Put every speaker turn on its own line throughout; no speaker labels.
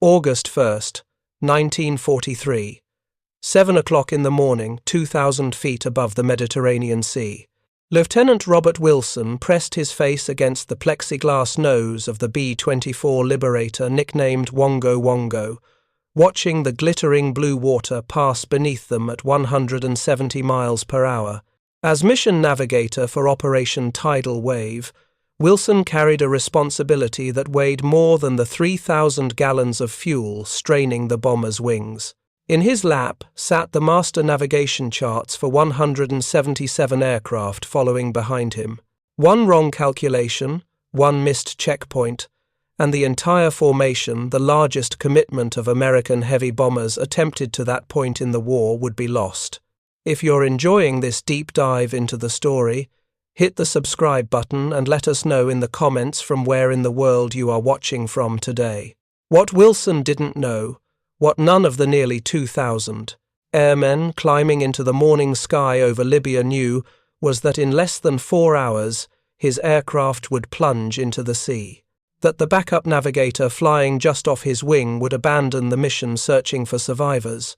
August 1st, 1943. 7 o'clock in the morning, 2,000 feet above the Mediterranean Sea. Lieutenant Robert Wilson pressed his face against the plexiglass nose of the B-24 Liberator nicknamed Wongo Wongo, watching the glittering blue water pass beneath them at 170 miles per hour. As mission navigator for Operation Tidal Wave, Wilson carried a responsibility that weighed more than the 3,000 gallons of fuel straining the bomber's wings. In his lap sat the master navigation charts for 177 aircraft following behind him. One wrong calculation, one missed checkpoint, and the entire formation, the largest commitment of American heavy bombers attempted to that point in the war, would be lost. If you're enjoying this deep dive into the story, hit the subscribe button and let us know in the comments from where in the world you are watching from today. What Wilson didn't know, what none of the nearly 2,000 airmen climbing into the morning sky over Libya knew, was that in less than 4 hours his aircraft would plunge into the sea. That the backup navigator flying just off his wing would abandon the mission searching for survivors.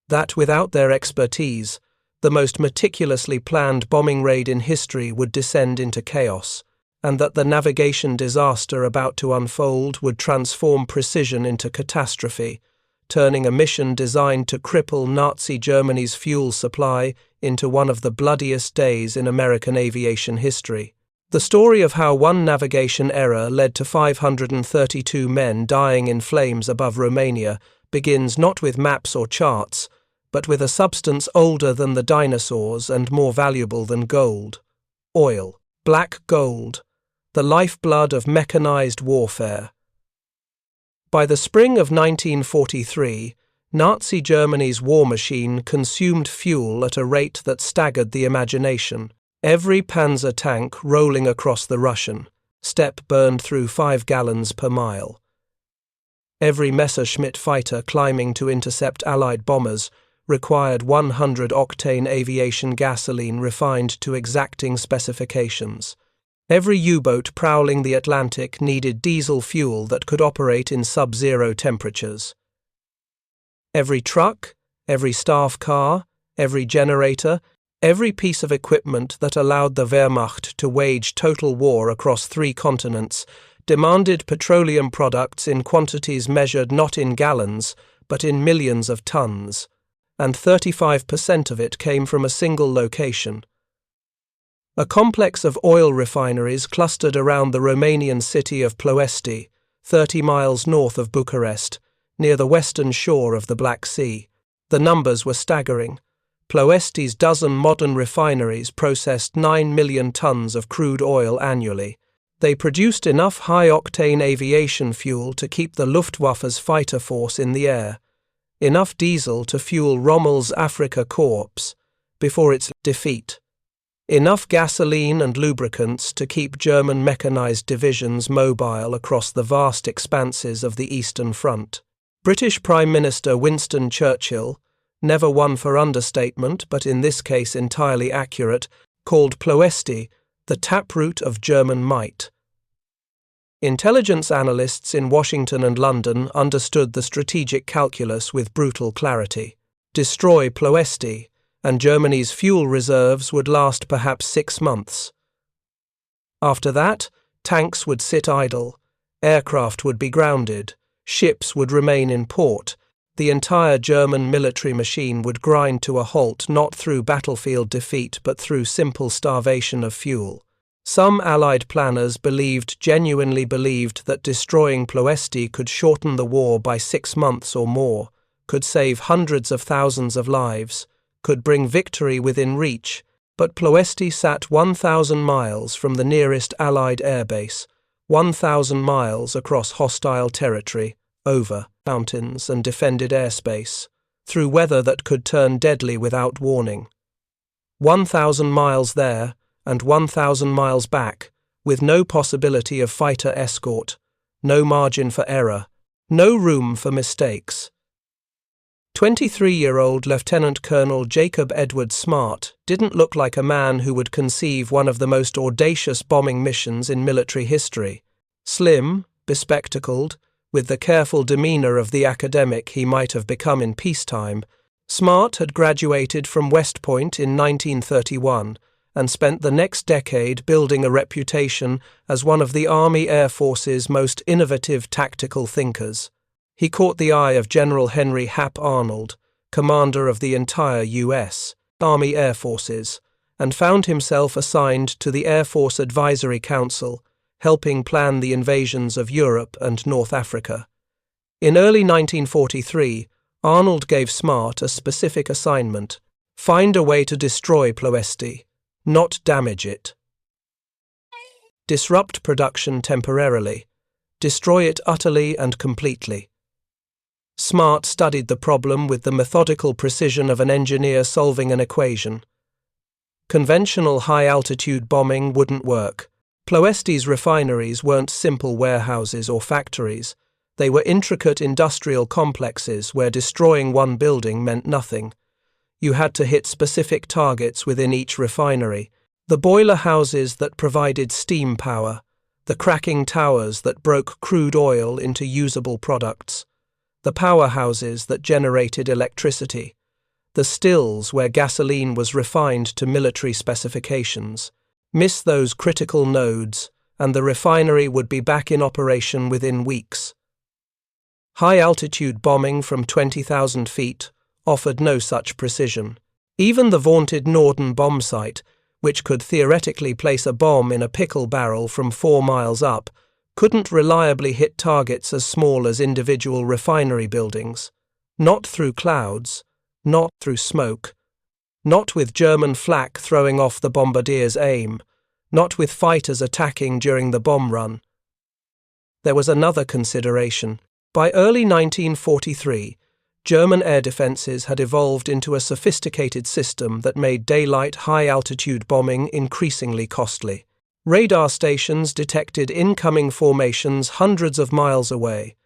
That without their expertise, the most meticulously planned bombing raid in history would descend into chaos, and that the navigation disaster about to unfold would transform precision into catastrophe, turning a mission designed to cripple Nazi Germany's fuel supply into one of the bloodiest days in American aviation history. The story of how one navigation error led to 532 men dying in flames above Romania begins not with maps or charts, but with a substance older than the dinosaurs and more valuable than gold: oil. Black gold, the lifeblood of mechanized warfare. By the spring of 1943, Nazi Germany's war machine consumed fuel at a rate that staggered the imagination. Every panzer tank rolling across the Russian steppe burned through 5 gallons per mile. Every Messerschmitt fighter climbing to intercept Allied bombers required 100-octane aviation gasoline refined to exacting specifications. Every U-boat prowling the Atlantic needed diesel fuel that could operate in sub-zero temperatures. Every truck, every staff car, every generator, every piece of equipment that allowed the Wehrmacht to wage total war across 3 continents demanded petroleum products in quantities measured not in gallons, but in millions of tons, and 35% of it came from a single location. A complex of oil refineries clustered around the Romanian city of Ploiești, 30 miles north of Bucharest, near the western shore of the Black Sea. The numbers were staggering. Ploiești's dozen modern refineries processed 9 million tons of crude oil annually. They produced enough high-octane aviation fuel to keep the Luftwaffe's fighter force in the air, enough diesel to fuel Rommel's Afrika Korps before its defeat, enough gasoline and lubricants to keep German mechanized divisions mobile across the vast expanses of the Eastern Front. British Prime Minister Winston Churchill, never one for understatement but in this case entirely accurate, called Ploiești the taproot of German might. Intelligence analysts in Washington and London understood the strategic calculus with brutal clarity. Destroy Ploiești, and Germany's fuel reserves would last perhaps 6 months. After that, tanks would sit idle, aircraft would be grounded, ships would remain in port, the entire German military machine would grind to a halt not through battlefield defeat but through simple starvation of fuel. Some Allied planners genuinely believed that destroying Ploiești could shorten the war by 6 months or more, could save hundreds of thousands of lives, could bring victory within reach, but Ploiești sat 1,000 miles from the nearest Allied airbase, 1,000 miles across hostile territory, over mountains and defended airspace, through weather that could turn deadly without warning. 1,000 miles there and 1,000 miles back, with no possibility of fighter escort, no margin for error, no room for mistakes. 23-year-old Lieutenant Colonel Jacob Edward Smart didn't look like a man who would conceive one of the most audacious bombing missions in military history. Slim, bespectacled, With the careful demeanor of the academic he might have become in peacetime, Smart had graduated from West Point in 1931 and spent the next decade building a reputation as one of the Army Air Force's most innovative tactical thinkers. He caught the eye of General Henry Hap Arnold, commander of the entire U.S. Army Air Forces, and found himself assigned to the Air Force Advisory Council, helping plan the invasions of Europe and North Africa. In early 1943, Arnold gave Smart a specific assignment: find a way to destroy Ploesti, not damage it. Disrupt production temporarily. Destroy it utterly and completely. Smart studied the problem with the methodical precision of an engineer solving an equation. Conventional high-altitude bombing wouldn't work. Ploesti's refineries weren't simple warehouses or factories. They were intricate industrial complexes where destroying one building meant nothing. You had to hit specific targets within each refinery: the boiler houses that provided steam power, the cracking towers that broke crude oil into usable products, the powerhouses that generated electricity, the stills where gasoline was refined to military specifications. Miss those critical nodes, and the refinery would be back in operation within weeks. High-altitude bombing from 20,000 feet offered no such precision. Even the vaunted Norden bomb site, which could theoretically place a bomb in a pickle barrel from 4 miles up, couldn't reliably hit targets as small as individual refinery buildings. Not through clouds, not through smoke, not with German flak throwing off the bombardier's aim, not with fighters attacking during the bomb run. There was another consideration. By early 1943, German air defenses had evolved into a sophisticated system that made daylight high-altitude bombing increasingly costly. Radar stations detected incoming formations hundreds of miles away.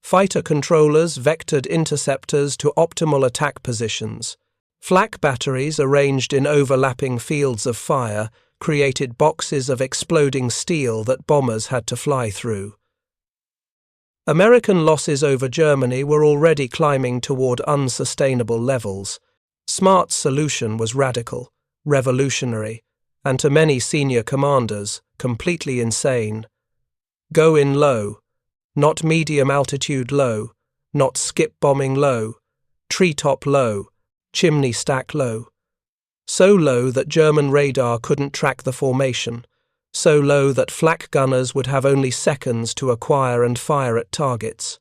Fighter controllers vectored interceptors to optimal attack positions. Flak batteries arranged in overlapping fields of fire created boxes of exploding steel that bombers had to fly through. American losses over Germany were already climbing toward unsustainable levels. Smart's solution was radical, revolutionary, and to many senior commanders, completely insane. Go in low, not medium altitude low, not skip bombing low, treetop low, chimney stack low. So low that German radar couldn't track the formation, so low that flak gunners would have only seconds to acquire and fire at targets,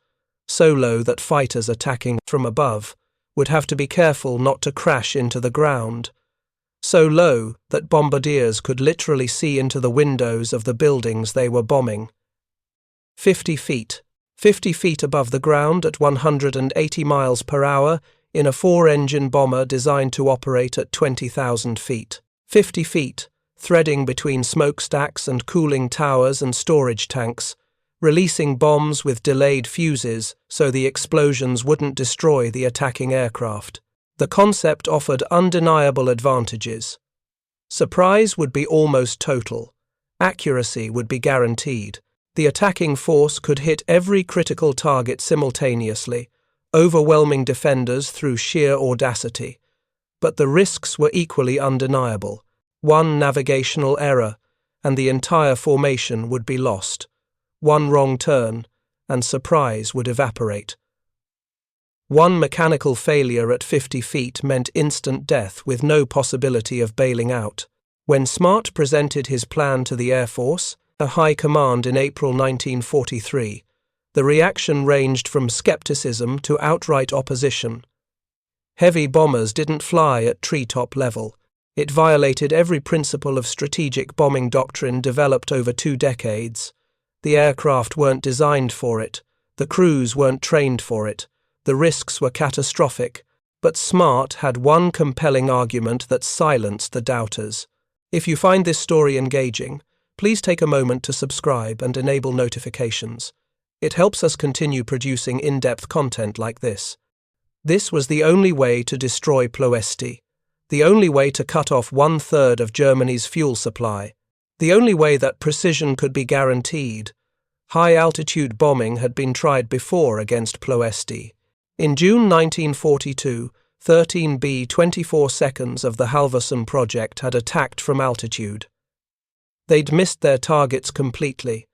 so low that fighters attacking from above would have to be careful not to crash into the ground, so low that bombardiers could literally see into the windows of the buildings they were bombing. 50 feet. 50 feet above the ground at 180 miles per hour in a 4-engine bomber designed to operate at 20,000 feet. 50 feet, threading between smokestacks and cooling towers and storage tanks, releasing bombs with delayed fuses so the explosions wouldn't destroy the attacking aircraft. The concept offered undeniable advantages. Surprise would be almost total. Accuracy would be guaranteed. The attacking force could hit every critical target simultaneously, overwhelming defenders through sheer audacity. But the risks were equally undeniable. One navigational error, and the entire formation would be lost. One wrong turn, and surprise would evaporate. One mechanical failure at 50 feet meant instant death with no possibility of bailing out. When Smart presented his plan to the Air Force, the High Command in April 1943, the reaction ranged from skepticism to outright opposition. Heavy bombers didn't fly at treetop level. It violated every principle of strategic bombing doctrine developed over 2 decades. The aircraft weren't designed for it. The crews weren't trained for it. The risks were catastrophic. But Smart had one compelling argument that silenced the doubters. If you find this story engaging, please take a moment to subscribe and enable notifications. It helps us continue producing in-depth content like this. This was the only way to destroy Ploesti. The only way to cut off 1/3 of Germany's fuel supply, the only way that precision could be guaranteed. High-altitude bombing had been tried before against Ploesti. In June 1942, 13 B-24 seconds of the Halvorsen project had attacked from altitude. They'd missed their targets completely.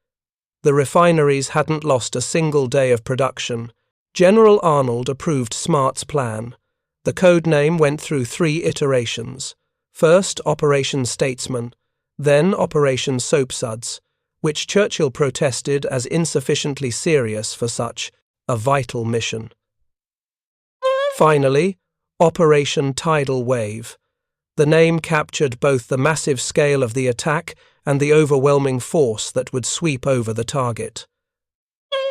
The refineries hadn't lost a single day of production. General Arnold approved Smart's plan. The code name went through 3 iterations. First, Operation Statesman, then Operation Soapsuds, which Churchill protested as insufficiently serious for such a vital mission. Finally, Operation Tidal Wave. The name captured both the massive scale of the attack and the overwhelming force that would sweep over the target.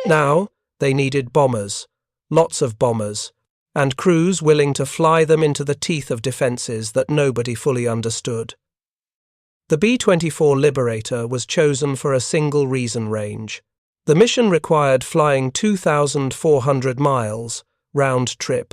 Now, they needed bombers, lots of bombers, and crews willing to fly them into the teeth of defences that nobody fully understood. The B-24 Liberator was chosen for a single reason range. The mission required flying 2,400 miles, round trip.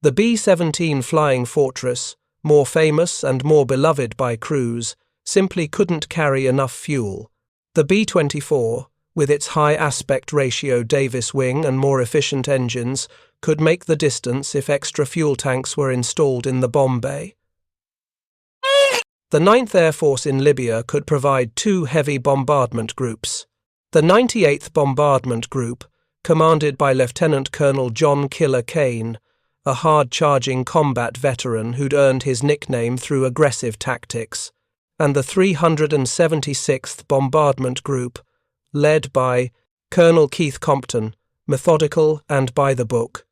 The B-17 Flying Fortress, more famous and more beloved by crews, simply couldn't carry enough fuel. The B-24, with its high aspect ratio Davis wing and more efficient engines, could make the distance if extra fuel tanks were installed in the bomb bay. The 9th Air Force in Libya could provide 2 heavy bombardment groups. The 98th Bombardment Group, commanded by Lieutenant Colonel John Killer Kane, a hard-charging combat veteran who'd earned his nickname through aggressive tactics, and the 376th Bombardment Group, led by Colonel Keith Compton, methodical and by the book.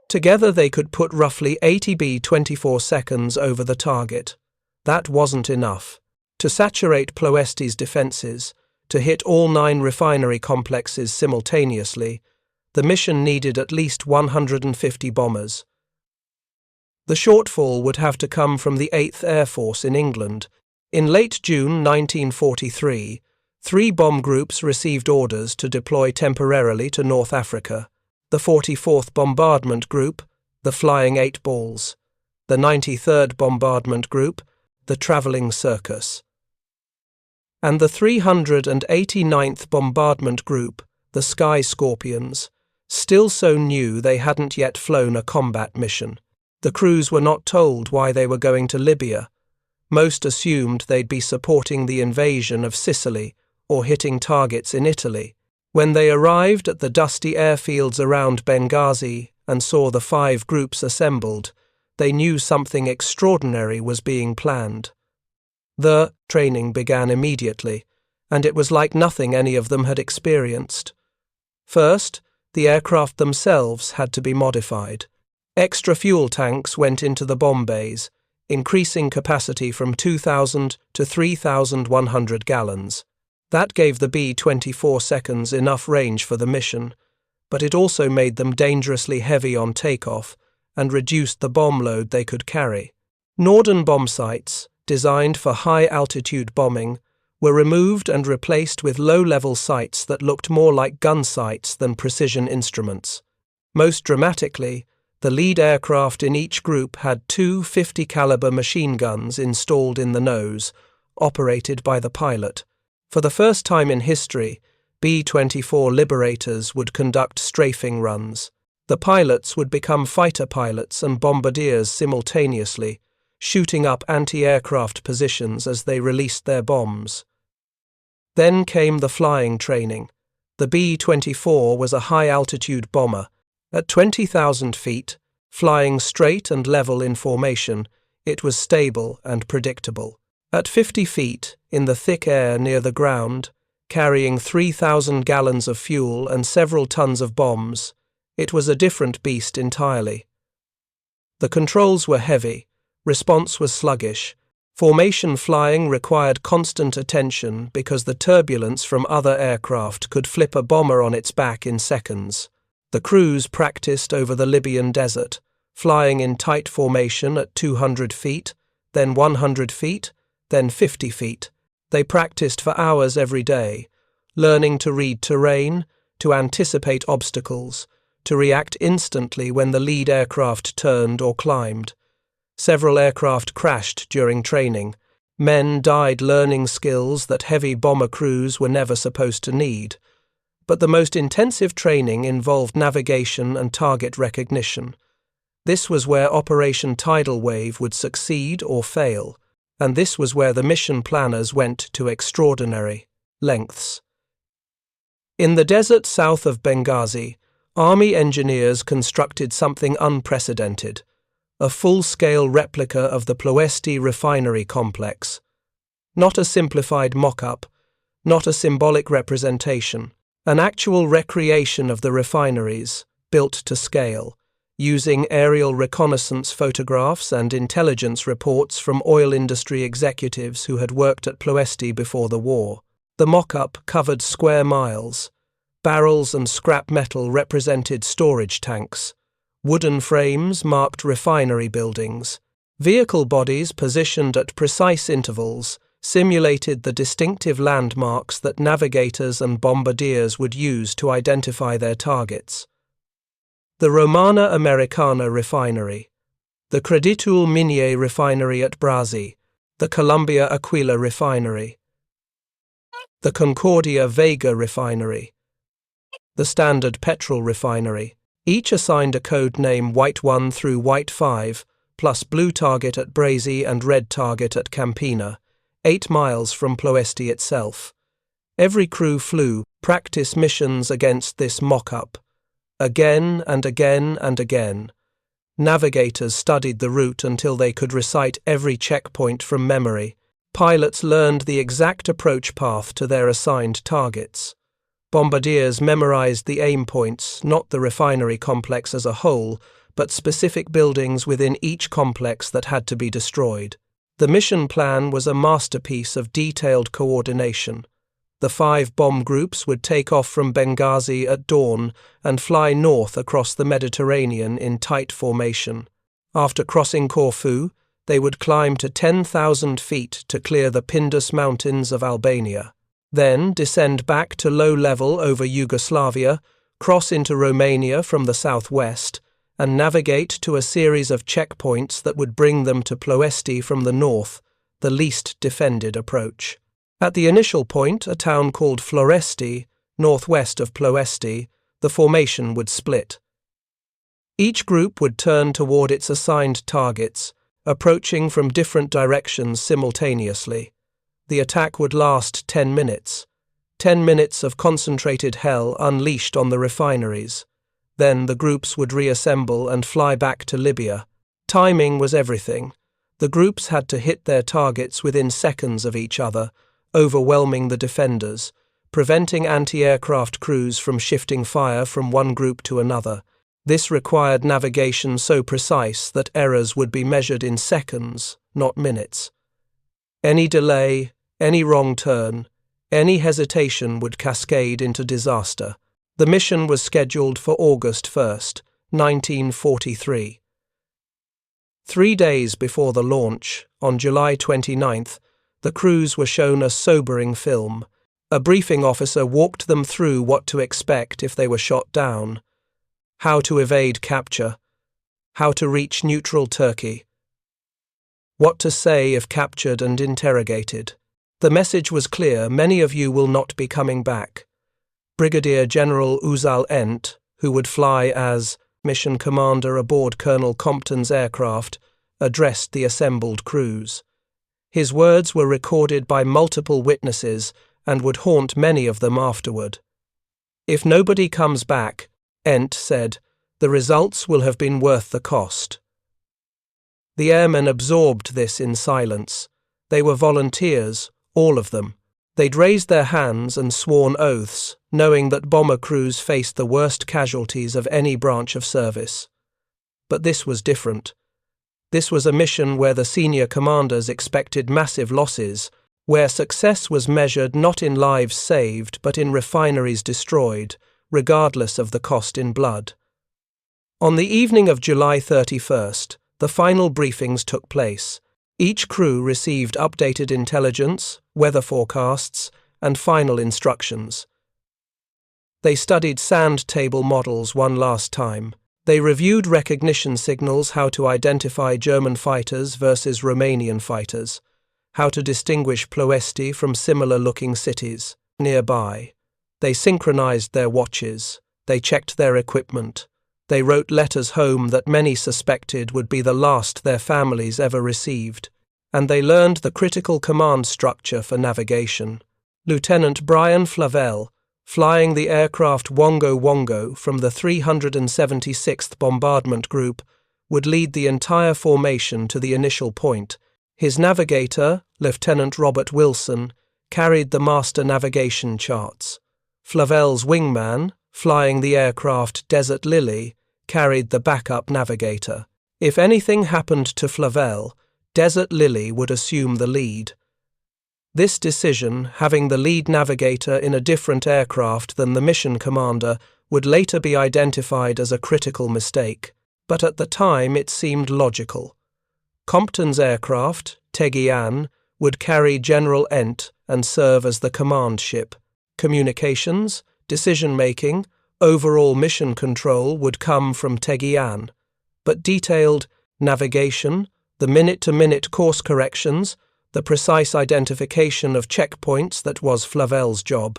Together they could put roughly 80 B-24 seconds over the target. That wasn't enough. To saturate Ploesti's defences, to hit all 9 refinery complexes simultaneously, the mission needed at least 150 bombers. The shortfall would have to come from the 8th Air Force in England. In late June 1943, 3 bomb groups received orders to deploy temporarily to North Africa: the 44th Bombardment Group, the Flying 8 Balls; the 93rd Bombardment Group, the Travelling Circus; and the 389th Bombardment Group, the Sky Scorpions, still so new they hadn't yet flown a combat mission. The crews were not told why they were going to Libya. Most assumed they'd be supporting the invasion of Sicily or hitting targets in Italy. When they arrived at the dusty airfields around Benghazi and saw the 5 groups assembled, they knew something extraordinary was being planned. The training began immediately, and it was like nothing any of them had experienced. First, the aircraft themselves had to be modified. Extra fuel tanks went into the bomb bays, increasing capacity from 2,000 to 3,100 gallons. That gave the B-24 seconds enough range for the mission, but it also made them dangerously heavy on takeoff and reduced the bomb load they could carry. Norden bomb sights, designed for high-altitude bombing, were removed and replaced with low-level sights that looked more like gun sights than precision instruments. Most dramatically, the lead aircraft in each group had 2 50-caliber machine guns installed in the nose, operated by the pilot. For the first time in history, B-24 Liberators would conduct strafing runs. The pilots would become fighter pilots and bombardiers simultaneously, shooting up anti-aircraft positions as they released their bombs. Then came the flying training. The B-24 was a high-altitude bomber. At 20,000 feet, flying straight and level in formation, it was stable and predictable. At 50 feet, in the thick air near the ground, carrying 3,000 gallons of fuel and several tons of bombs, it was a different beast entirely. The controls were heavy, response was sluggish. Formation flying required constant attention because the turbulence from other aircraft could flip a bomber on its back in seconds. The crews practiced over the Libyan desert, flying in tight formation at 200 feet, then 100 feet, then 50 feet. They practiced for hours every day, learning to read terrain, to anticipate obstacles, to react instantly when the lead aircraft turned or climbed. Several aircraft crashed during training, Men died learning skills that heavy bomber crews were never supposed to need, but the most intensive training involved navigation and target recognition. This was where Operation Tidal Wave would succeed or fail, and this was where the mission planners went to extraordinary lengths. In the desert south of Benghazi, Army engineers constructed something unprecedented, a full-scale replica of the Ploesti refinery complex. Not a simplified mock-up, not a symbolic representation, an actual recreation of the refineries, built to scale, using aerial reconnaissance photographs and intelligence reports from oil industry executives who had worked at Ploesti before the war. The mock-up covered square miles. Barrels and scrap metal represented storage tanks. Wooden frames marked refinery buildings. Vehicle bodies positioned at precise intervals simulated the distinctive landmarks that navigators and bombardiers would use to identify their targets. The Romana Americana refinery, the Creditul Minier refinery at Brazi, the Columbia Aquila refinery, the Concordia Vega refinery, the Standard Petrol refinery, each assigned a code name White 1 through White 5, plus blue target at Brazi and red target at Campina, 8 miles from Ploesti itself. Every crew flew practice missions against this mock-up. Again and again and again. Navigators studied the route until they could recite every checkpoint from memory. Pilots learned the exact approach path to their assigned targets. Bombardiers memorized the aim points, not the refinery complex as a whole, but specific buildings within each complex that had to be destroyed. The mission plan was a masterpiece of detailed coordination. The 5 bomb groups would take off from Benghazi at dawn and fly north across the Mediterranean in tight formation. After crossing Corfu, they would climb to 10,000 feet to clear the Pindus Mountains of Albania. Then descend back to low level over Yugoslavia, cross into Romania from the southwest, and navigate to a series of checkpoints that would bring them to Ploesti from the north, the least defended approach. At the initial point, a town called Floresti, northwest of Ploesti, the formation would split. Each group would turn toward its assigned targets, approaching from different directions simultaneously. The attack would last 10 minutes. 10 minutes of concentrated hell unleashed on the refineries. Then the groups would reassemble and fly back to Libya. Timing was everything. The groups had to hit their targets within seconds of each other, overwhelming the defenders, preventing anti-aircraft crews from shifting fire from one group to another. This required navigation so precise that errors would be measured in seconds, not minutes. Any delay, any wrong turn, any hesitation would cascade into disaster. The mission was scheduled for August 1st, 1943. 3 days before the launch, on July 29th, the crews were shown a sobering film. A briefing officer walked them through what to expect if they were shot down, how to evade capture, how to reach neutral Turkey, what to say if captured and interrogated. The message was clear: many of you will not be coming back. Brigadier General Uzal Ent, who would fly as mission commander aboard Colonel Compton's aircraft, addressed the assembled crews. His words were recorded by multiple witnesses and would haunt many of them afterward. If nobody comes back, Ent said, the results will have been worth the cost. The airmen absorbed this in silence. They were volunteers, all of them. They'd raised their hands and sworn oaths, knowing that bomber crews faced the worst casualties of any branch of service. But this was different. This was a mission where the senior commanders expected massive losses, where success was measured not in lives saved but in refineries destroyed, regardless of the cost in blood. On the evening of July 31st, the final briefings took place. Each crew received updated intelligence, weather forecasts, and final instructions. They studied sand table models one last time. They reviewed recognition signals, how to identify German fighters versus Romanian fighters, how to distinguish Ploesti from similar-looking cities nearby. They synchronized their watches. They checked their equipment. They wrote letters home that many suspected would be the last their families ever received. And they learned the critical command structure for navigation. Lieutenant Brian Flavelle, flying the aircraft Wongo Wongo from the 376th Bombardment Group, would lead the entire formation to the initial point. His navigator, Lieutenant Robert Wilson, carried the master navigation charts. Flavelle's wingman, flying the aircraft Desert Lily, carried the backup navigator. If anything happened to Flavelle, Desert Lily would assume the lead. This decision, having the lead navigator in a different aircraft than the mission commander, would later be identified as a critical mistake, but at the time it seemed logical. Compton's aircraft, Tegian, would carry General Ent and serve as the command ship. Communications, decision-making, overall mission control would come from Tegian, but detailed navigation, the minute-to-minute course corrections, the precise identification of checkpoints that was Flavelle's job.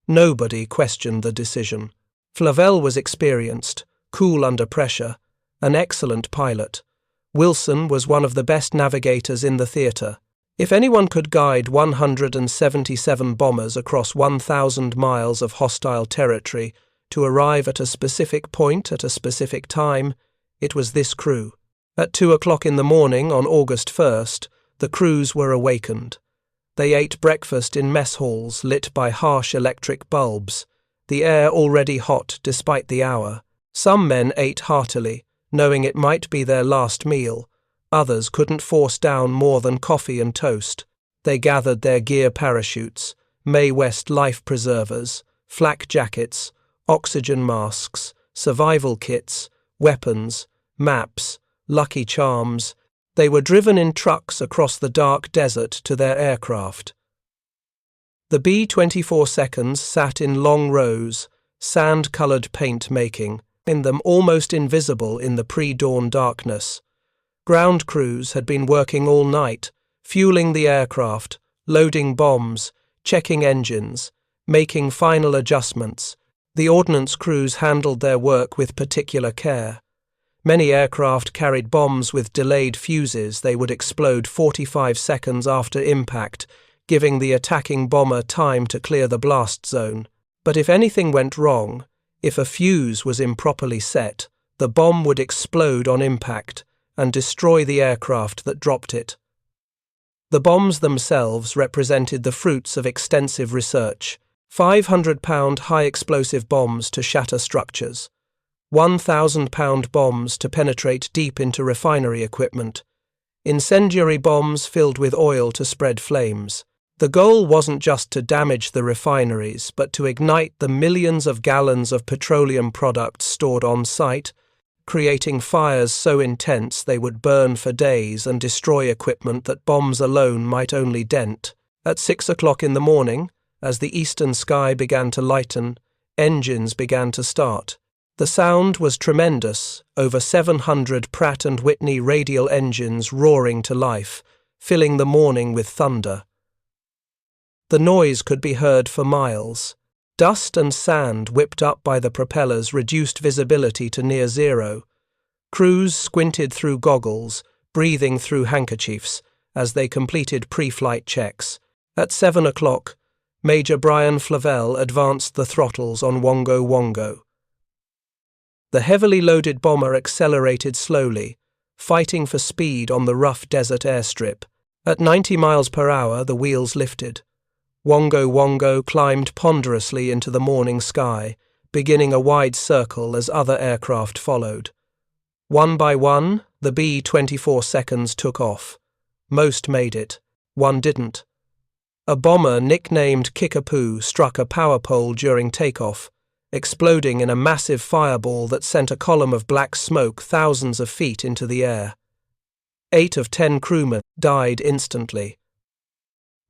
Nobody questioned the decision. Flavelle was experienced, cool under pressure, an excellent pilot. Wilson was one of the best navigators in the theatre. If anyone could guide 177 bombers across 1,000 miles of hostile territory to arrive at a specific point at a specific time, it was this crew. At 2 o'clock in the morning on August 1st, the crews were awakened. They ate breakfast in mess halls lit by harsh electric bulbs, the air already hot despite the hour. Some men ate heartily, knowing it might be their last meal. Others couldn't force down more than coffee and toast. They gathered their gear parachutes, Mae West life preservers, flak jackets, oxygen masks, survival kits, weapons, maps, Lucky Charms. They were driven in trucks across the dark desert to their aircraft. The B-24 seconds sat in long rows, sand-coloured paint making, in them almost invisible in the pre-dawn darkness. Ground crews had been working all night, fueling the aircraft, loading bombs, checking engines, making final adjustments. The ordnance crews handled their work with particular care. Many aircraft carried bombs with delayed fuses. They would explode 45 seconds after impact, giving the attacking bomber time to clear the blast zone. But if anything went wrong, if a fuse was improperly set, the bomb would explode on impact and destroy the aircraft that dropped it. The bombs themselves represented the fruits of extensive research. 500-pound high-explosive bombs to shatter structures. 1,000-pound bombs to penetrate deep into refinery equipment. Incendiary bombs filled with oil to spread flames. The goal wasn't just to damage the refineries, but to ignite the millions of gallons of petroleum products stored on site, creating fires so intense they would burn for days and destroy equipment that bombs alone might only dent. At 6 o'clock in the morning, as the eastern sky began to lighten, engines began to start. The sound was tremendous, over 700 Pratt & Whitney radial engines roaring to life, filling the morning with thunder. The noise could be heard for miles. Dust and sand whipped up by the propellers reduced visibility to near zero. Crews squinted through goggles, breathing through handkerchiefs, as they completed pre-flight checks. At 7 o'clock, Major Brian Flavelle advanced the throttles on Wongo Wongo. The heavily loaded bomber accelerated slowly, fighting for speed on the rough desert airstrip. At 90 miles per hour, the wheels lifted. Wongo Wongo climbed ponderously into the morning sky, beginning a wide circle as other aircraft followed. One by one, the B-24 seconds took off. Most made it. One didn't. A bomber nicknamed Kickapoo struck a power pole during takeoff, exploding in a massive fireball that sent a column of black smoke thousands of feet into the air. 8 of 10 crewmen died instantly.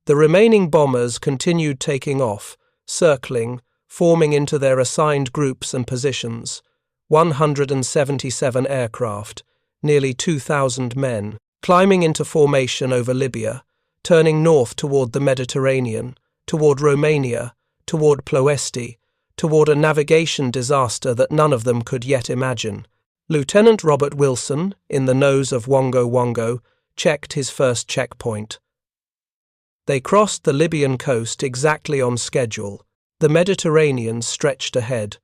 The remaining bombers continued taking off, circling, forming into their assigned groups and positions. 177 aircraft, nearly 2,000 men, climbing into formation over Libya, turning north toward the Mediterranean, toward Romania, toward Ploesti, toward a navigation disaster that none of them could yet imagine. Lieutenant Robert Wilson, in the nose of Wongo Wongo, checked his first checkpoint. They crossed the Libyan coast exactly on schedule. The Mediterranean stretched ahead,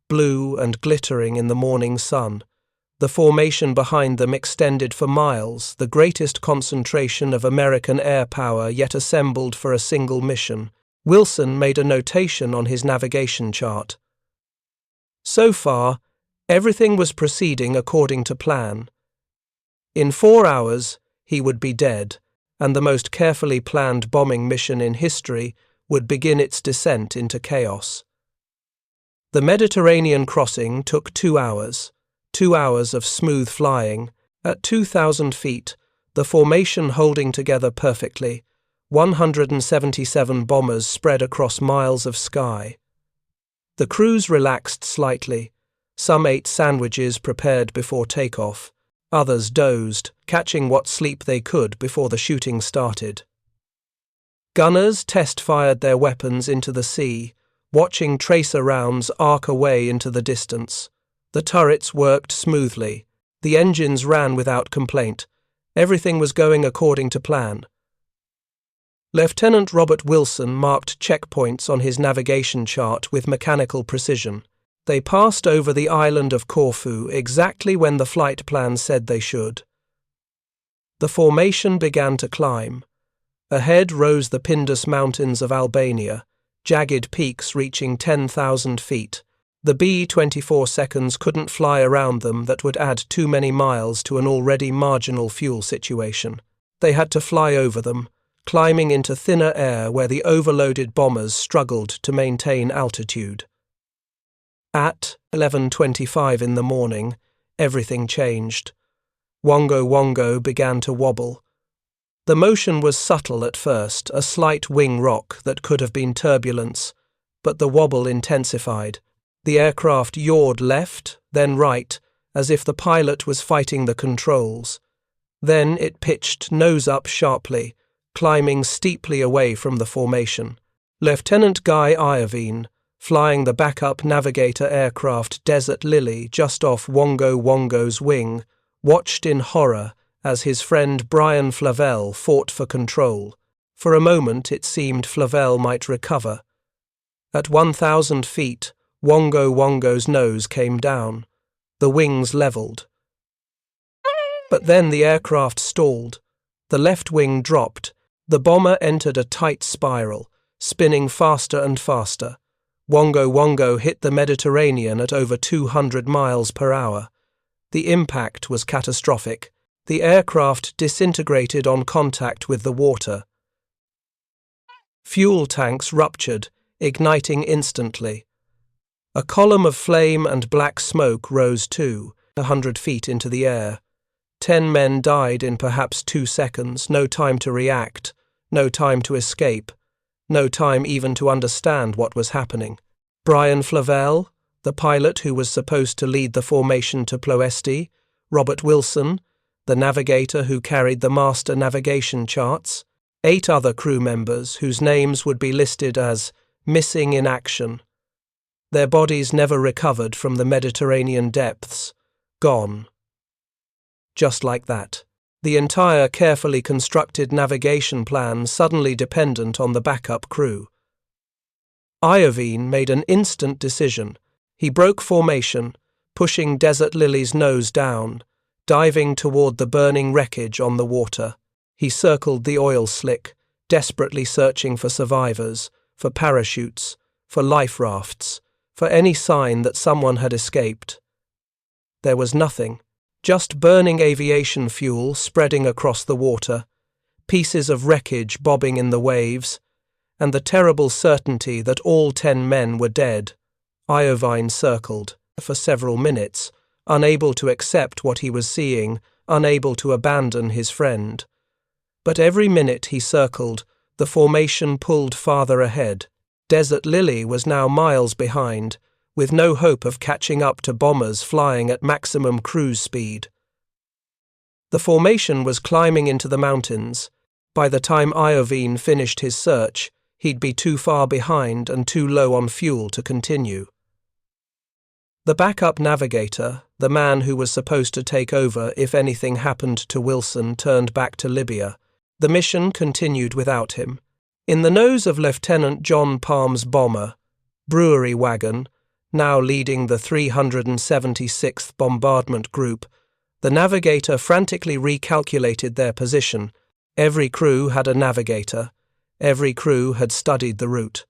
blue and glittering in the morning sun. The formation behind them extended for miles, the greatest concentration of American air power yet assembled for a single mission. Wilson made a notation on his navigation chart. So far, everything was proceeding according to plan. In 4 hours, he would be dead, and the most carefully planned bombing mission in history would begin its descent into chaos. The Mediterranean crossing took 2 hours, 2 hours of smooth flying. At 2,000 feet, the formation holding together perfectly, 177 bombers spread across miles of sky. The crews relaxed slightly. Some ate sandwiches prepared before takeoff. Others dozed, catching what sleep they could before the shooting started. Gunners test-fired their weapons into the sea, watching tracer rounds arc away into the distance. The turrets worked smoothly. The engines ran without complaint. Everything was going according to plan. Lieutenant Robert Wilson marked checkpoints on his navigation chart with mechanical precision. They passed over the island of Corfu exactly when the flight plan said they should. The formation began to climb. Ahead rose the Pindus Mountains of Albania, jagged peaks reaching 10,000 feet. The B-24 seconds couldn't fly around them. That would add too many miles to an already marginal fuel situation. They had to fly over them, climbing into thinner air where the overloaded bombers struggled to maintain altitude. At 11:25 in the morning, everything changed. Wongo Wongo began to wobble. The motion was subtle at first, a slight wing rock that could have been turbulence, but the wobble intensified. The aircraft yawed left, then right, as if the pilot was fighting the controls. Then it pitched nose up sharply, climbing steeply away from the formation. Lieutenant Guy Iovine, flying the backup navigator aircraft Desert Lily just off Wongo Wongo's wing, watched in horror as his friend Brian Flavel fought for control. For a moment it seemed Flavel might recover. At 1,000 feet, Wongo Wongo's nose came down. The wings leveled. But then the aircraft stalled. The left wing dropped. The bomber entered a tight spiral, spinning faster and faster. Wongo Wongo hit the Mediterranean at over 200 miles per hour. The impact was catastrophic. The aircraft disintegrated on contact with the water. Fuel tanks ruptured, igniting instantly. A column of flame and black smoke rose too, 100 feet into the air. 10 men died in perhaps 2 seconds, no time to react, no time to escape, no time even to understand what was happening. Brian Flavel, the pilot who was supposed to lead the formation to Ploesti, Robert Wilson, the navigator who carried the master navigation charts, 8 other crew members whose names would be listed as missing in action. Their bodies never recovered from the Mediterranean depths, gone. Just like that. The entire carefully constructed navigation plan suddenly dependent on the backup crew. Iovine made an instant decision. He broke formation, pushing Desert Lily's nose down, diving toward the burning wreckage on the water. He circled the oil slick, desperately searching for survivors, for parachutes, for life rafts, for any sign that someone had escaped. There was nothing. Just burning aviation fuel spreading across the water, pieces of wreckage bobbing in the waves, and the terrible certainty that all 10 men were dead. Iovine circled for several minutes, unable to accept what he was seeing, unable to abandon his friend. But every minute he circled, the formation pulled farther ahead. Desert Lily was now miles behind, with no hope of catching up to bombers flying at maximum cruise speed. The formation was climbing into the mountains. By the time Iovine finished his search, he'd be too far behind and too low on fuel to continue. The backup navigator, the man who was supposed to take over if anything happened to Wilson, turned back to Libya. The mission continued without him. In the nose of Lieutenant John Palm's bomber, Brewery Wagon, now leading the 376th Bombardment Group, the navigator frantically recalculated their position. Every crew had a navigator. Every crew had studied the route.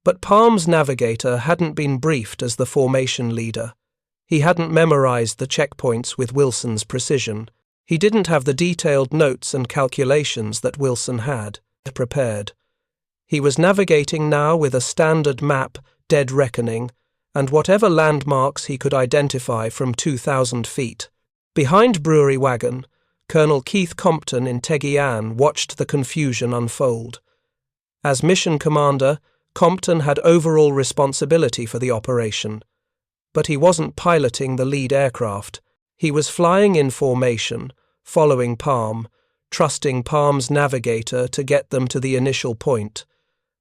But Palm's navigator hadn't been briefed as the formation leader. He hadn't memorized the checkpoints with Wilson's precision. He didn't have the detailed notes and calculations that Wilson had prepared. He was navigating now with a standard map, dead reckoning, and whatever landmarks he could identify from 2,000 feet. Behind Brewery Wagon, Colonel Keith Compton in Teguian watched the confusion unfold. As mission commander, Compton had overall responsibility for the operation. But he wasn't piloting the lead aircraft. He was flying in formation, following Palm, trusting Palm's navigator to get them to the initial point.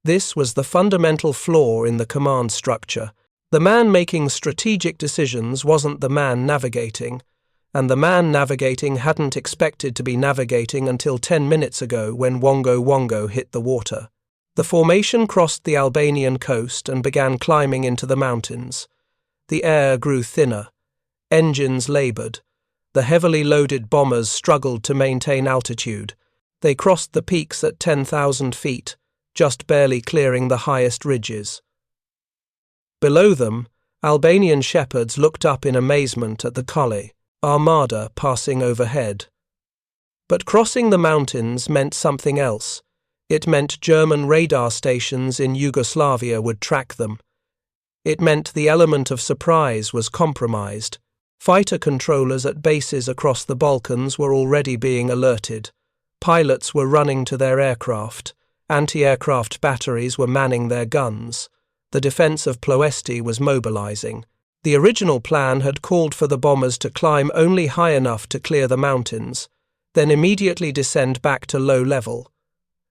This was the fundamental flaw in the command structure. The man making strategic decisions wasn't the man navigating, and the man navigating hadn't expected to be navigating until 10 minutes ago when Wongo Wongo hit the water. The formation crossed the Albanian coast and began climbing into the mountains. The air grew thinner. Engines laboured. The heavily loaded bombers struggled to maintain altitude. They crossed the peaks at 10,000 feet, just barely clearing the highest ridges. Below them, Albanian shepherds looked up in amazement at the Collie armada passing overhead. But crossing the mountains meant something else. It meant German radar stations in Yugoslavia would track them. It meant the element of surprise was compromised. Fighter controllers at bases across the Balkans were already being alerted. Pilots were running to their aircraft. Anti-aircraft batteries were manning their guns. The defense of Ploesti was mobilizing. The original plan had called for the bombers to climb only high enough to clear the mountains, then immediately descend back to low level.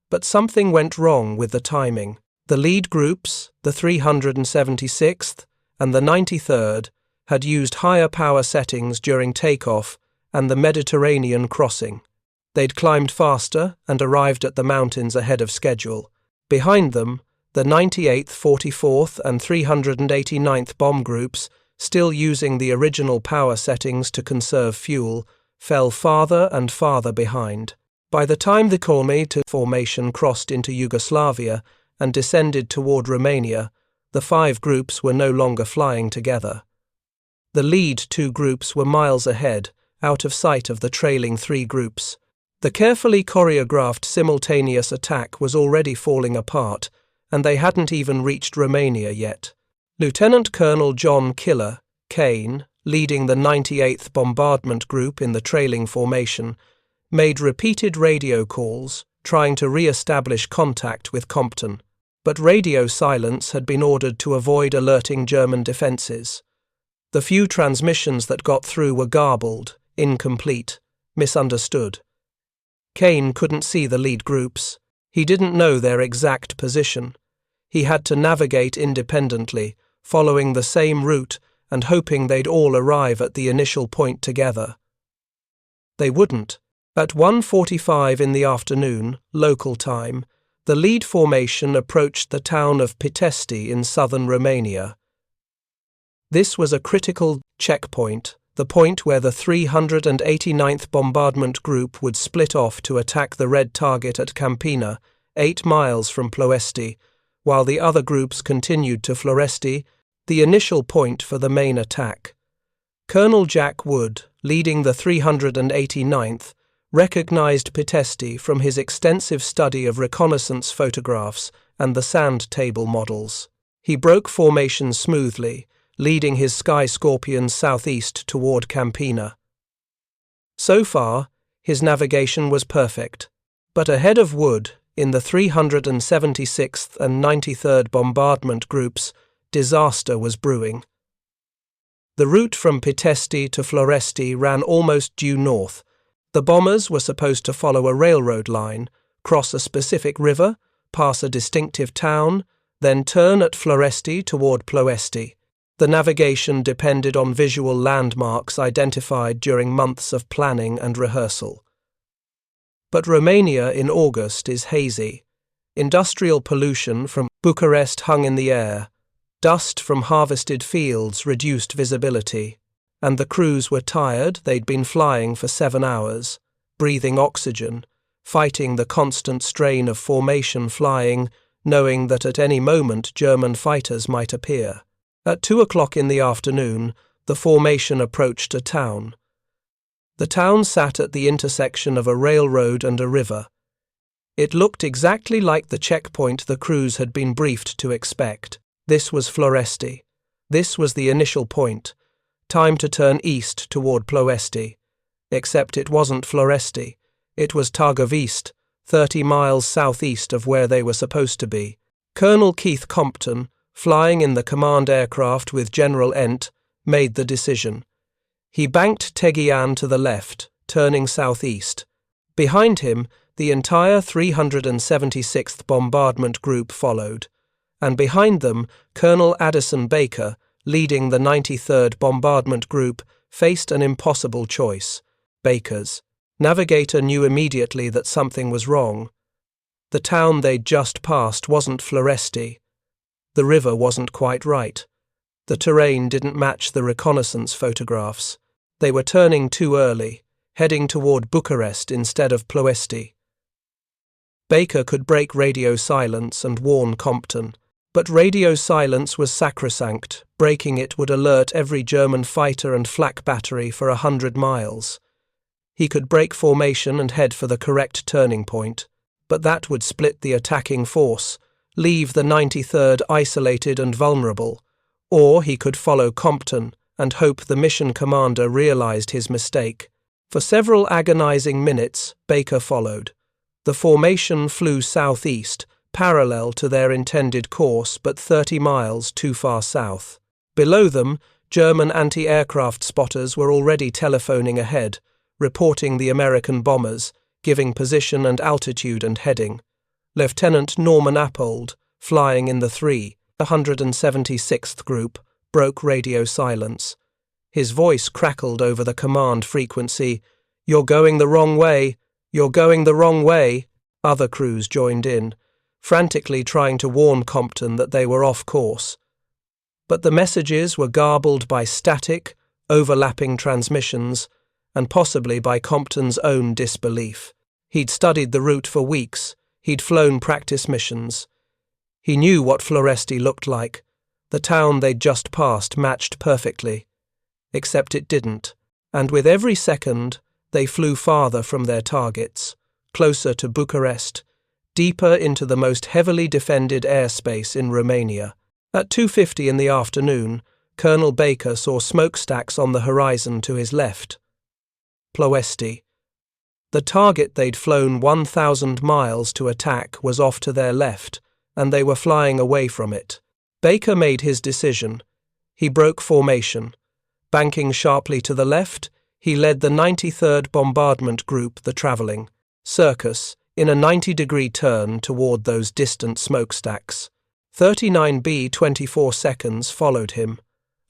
But something went wrong with the timing. The lead groups, the 376th and the 93rd, had used higher power settings during takeoff and the Mediterranean crossing. They'd climbed faster and arrived at the mountains ahead of schedule. Behind them, the 98th, 44th and 389th bomb groups, still using the original power settings to conserve fuel, fell farther and farther behind. By the time the Colmea formation crossed into Yugoslavia and descended toward Romania, the 5 groups were no longer flying together. The lead 2 groups were miles ahead, out of sight of the trailing 3 groups. The carefully choreographed simultaneous attack was already falling apart, and they hadn't even reached Romania yet. Lieutenant Colonel John Killer Kane, leading the 98th Bombardment Group in the trailing formation, made repeated radio calls, trying to re-establish contact with Compton. But radio silence had been ordered to avoid alerting German defences. The few transmissions that got through were garbled, incomplete, misunderstood. Kane couldn't see the lead groups. He didn't know their exact position. He had to navigate independently, following the same route and hoping they'd all arrive at the initial point together. They wouldn't. At 1:45 in the afternoon, local time, the lead formation approached the town of Pitesti in southern Romania. This was a critical checkpoint, the point where the 389th Bombardment Group would split off to attack the red target at Campina, 8 miles from Ploesti, while the other groups continued to Floresti, the initial point for the main attack. Colonel Jack Wood, leading the 389th, recognized Pitesti from his extensive study of reconnaissance photographs and the sand table models. He broke formation smoothly, leading his Sky Scorpions southeast toward Campina. So far, his navigation was perfect, but ahead of Wood, in the 376th and 93rd Bombardment Groups, disaster was brewing. The route from Pitesti to Floresti ran almost due north. The bombers were supposed to follow a railroad line, cross a specific river, pass a distinctive town, then turn at Floresti toward Ploesti. The navigation depended on visual landmarks identified during months of planning and rehearsal. But Romania in August is hazy. Industrial pollution from Bucharest hung in the air. Dust from harvested fields reduced visibility. And the crews were tired. They'd been flying for 7 hours, breathing oxygen, fighting the constant strain of formation flying, knowing that at any moment German fighters might appear. At 2 o'clock in the afternoon, the formation approached a town. The town sat at the intersection of a railroad and a river. It looked exactly like the checkpoint the crews had been briefed to expect. This was Floresti. This was the initial point. Time to turn east toward Ploesti. Except it wasn't Floresti. It was Targovist, 30 miles southeast of where they were supposed to be. Colonel Keith Compton, flying in the command aircraft with General Ent, made the decision. He banked Tegian to the left, turning southeast. Behind him, the entire 376th Bombardment Group followed, and behind them, Colonel Addison Baker, leading the 93rd Bombardment Group, faced an impossible choice. Baker's navigator knew immediately that something was wrong. The town they'd just passed wasn't Floresti. The river wasn't quite right. The terrain didn't match the reconnaissance photographs. They were turning too early, heading toward Bucharest instead of Ploesti. Baker could break radio silence and warn Compton, but radio silence was sacrosanct. Breaking it would alert every German fighter and flak battery for 100 miles. He could break formation and head for the correct turning point, but that would split the attacking force, leave the 93rd isolated and vulnerable. Or he could follow Compton and hope the mission commander realized his mistake. For several agonizing minutes, Baker followed. The formation flew southeast, parallel to their intended course but 30 miles too far south. Below them, German anti-aircraft spotters were already telephoning ahead, reporting the American bombers, giving position and altitude and heading. Lieutenant Norman Appold, flying in the 176th Group, broke radio silence. His voice crackled over the command frequency. "You're going the wrong way! You're going the wrong way!" Other crews joined in, frantically trying to warn Compton that they were off course. But the messages were garbled by static, overlapping transmissions, and possibly by Compton's own disbelief. He'd studied the route for weeks. He'd flown practice missions. He knew what Floresti looked like. The town they'd just passed matched perfectly. Except it didn't, and with every second, they flew farther from their targets, closer to Bucharest, deeper into the most heavily defended airspace in Romania. At 2:50 in the afternoon, Colonel Baker saw smokestacks on the horizon to his left. Ploesti. The target they'd flown 1,000 miles to attack was off to their left, and they were flying away from it. Baker made his decision. He broke formation. Banking sharply to the left, he led the 93rd Bombardment Group, the travelling circus, in a 90-degree turn toward those distant smokestacks. 39 B-24 seconds followed him,